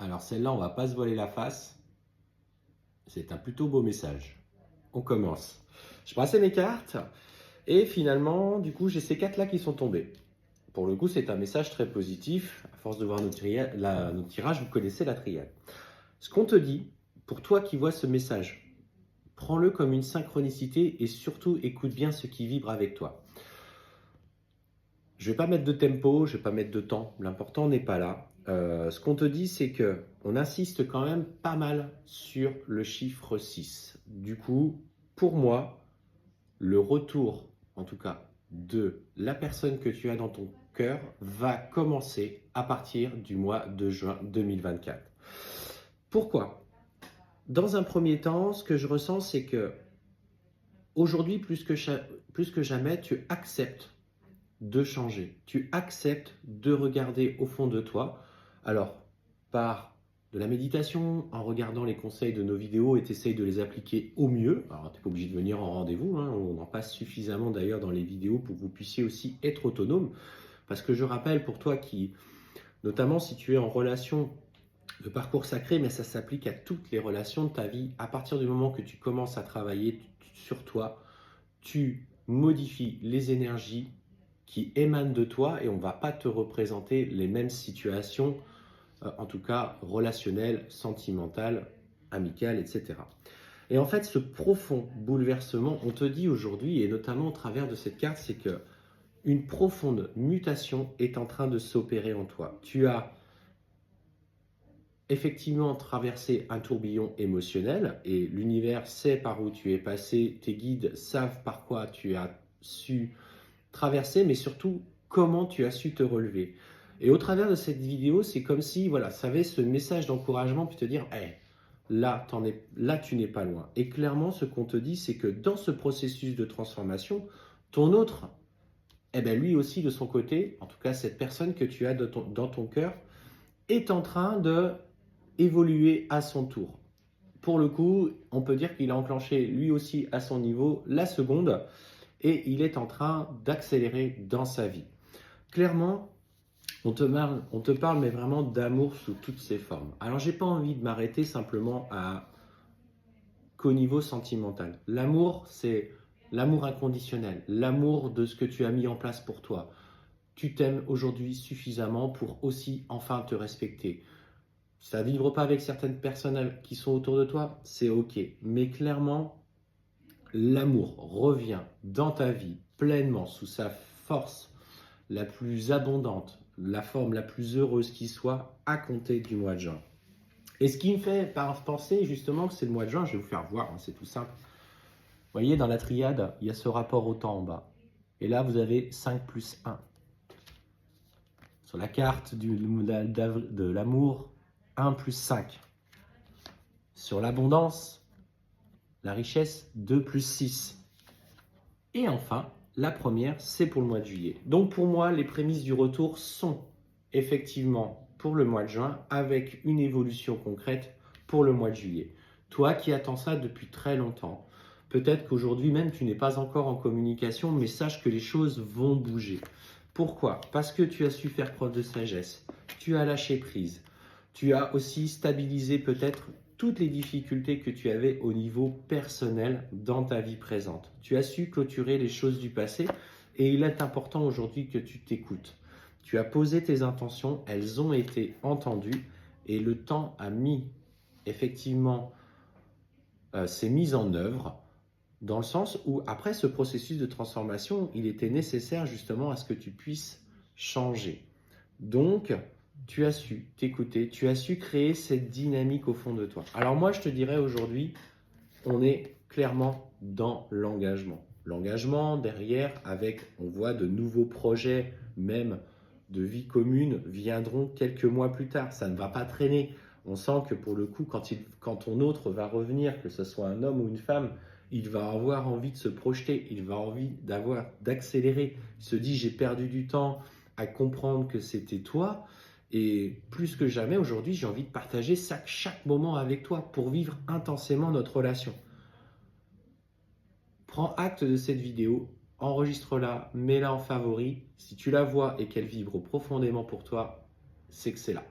Alors celle-là, on va pas se voiler la face. C'est un plutôt beau message. On commence. Je brassais mes cartes et finalement, du coup, j'ai ces cartes-là qui sont tombées. Pour le coup, c'est un message très positif. À force de voir nos tirages, vous connaissez la triade. Ce qu'on te dit, pour toi qui vois ce message, prends-le comme une synchronicité et surtout écoute bien ce qui vibre avec toi. Je ne vais pas mettre de tempo, je ne vais pas mettre de temps. L'important n'est pas là. Ce qu'on te dit, c'est que on insiste quand même pas mal sur le chiffre 6. Du coup, pour moi, le retour, en tout cas, de la personne que tu as dans ton cœur va commencer à partir du mois de juin 2024. Pourquoi? Dans un premier temps, ce que je ressens, c'est que aujourd'hui, plus que jamais, tu acceptes de changer. Tu acceptes de regarder au fond de toi. Alors, par de la méditation, en regardant les conseils de nos vidéos et tu essayes de les appliquer au mieux. Alors, tu n'es pas obligé de venir en rendez-vous. On en passe suffisamment d'ailleurs dans les vidéos pour que vous puissiez aussi être autonome. Parce que je rappelle pour toi qui, notamment si tu es en relation de parcours sacré, mais ça s'applique à toutes les relations de ta vie. À partir du moment que tu commences à travailler sur toi, tu modifies les énergies qui émanent de toi et on ne va pas te représenter les mêmes situations, en tout cas relationnelles, sentimentales, amicales, etc. Et en fait, ce profond bouleversement, on te dit aujourd'hui, et notamment au travers de cette carte, c'est que une profonde mutation est en train de s'opérer en toi. Tu as effectivement traversé un tourbillon émotionnel et l'univers sait par où tu es passé, tes guides savent par quoi tu as su traverser, mais surtout comment tu as su te relever. Et au travers de cette vidéo, c'est comme si, voilà, ça avait ce message d'encouragement, puis te dire, hey, là, tu n'es pas loin. Et clairement, ce qu'on te dit, c'est que dans ce processus de transformation, ton autre, eh ben, lui aussi de son côté, en tout cas cette personne que tu as dans ton cœur, est en train de évoluer à son tour. Pour le coup, on peut dire qu'il a enclenché lui aussi à son niveau la seconde et il est en train d'accélérer dans sa vie. Clairement, on te parle mais vraiment d'amour sous toutes ses formes. Alors, j'ai pas envie de m'arrêter simplement qu'au niveau sentimental. L'amour, c'est l'amour inconditionnel, l'amour de ce que tu as mis en place pour toi. Tu t'aimes aujourd'hui suffisamment pour aussi enfin te respecter. Ça ne vibre pas avec certaines personnes qui sont autour de toi, c'est ok. Mais clairement, l'amour revient dans ta vie pleinement sous sa force la plus abondante, la forme la plus heureuse qui soit à compter du mois de juin. Et ce qui me fait penser justement que c'est le mois de juin, je vais vous faire voir, c'est tout simple. Vous voyez, dans la triade, il y a ce rapport au temps en bas. Et là, vous avez 5 plus 1. Sur la carte de l'amour, 1 plus 5. Sur l'abondance, la richesse, 2 plus 6. Et enfin, la première, c'est pour le mois de juillet. Donc pour moi, les prémices du retour sont effectivement pour le mois de juin avec une évolution concrète pour le mois de juillet. Toi qui attends ça depuis très longtemps, peut-être qu'aujourd'hui même tu n'es pas encore en communication, mais sache que les choses vont bouger. Pourquoi? Parce que tu as su faire preuve de sagesse, tu as lâché prise, tu as aussi stabilisé peut-être toutes les difficultés que tu avais au niveau personnel dans ta vie présente. Tu as su clôturer les choses du passé et il est important aujourd'hui que tu t'écoutes. Tu as posé tes intentions, elles ont été entendues et le temps a mis effectivement s'est mis en œuvre dans le sens où après ce processus de transformation, il était nécessaire justement à ce que tu puisses changer. Donc, tu as su t'écouter, tu as su créer cette dynamique au fond de toi. Alors moi, je te dirais aujourd'hui, on est clairement dans l'engagement. L'engagement derrière, avec, on voit de nouveaux projets, même de vie commune, viendront quelques mois plus tard. Ça ne va pas traîner. On sent que pour le coup, quand ton autre va revenir, que ce soit un homme ou une femme, il va avoir envie de se projeter, il va avoir envie d'accélérer. Il se dit, j'ai perdu du temps à comprendre que c'était toi. Et plus que jamais, aujourd'hui, j'ai envie de partager chaque moment avec toi pour vivre intensément notre relation. Prends acte de cette vidéo, enregistre-la, mets-la en favori. Si tu la vois et qu'elle vibre profondément pour toi, c'est que c'est là.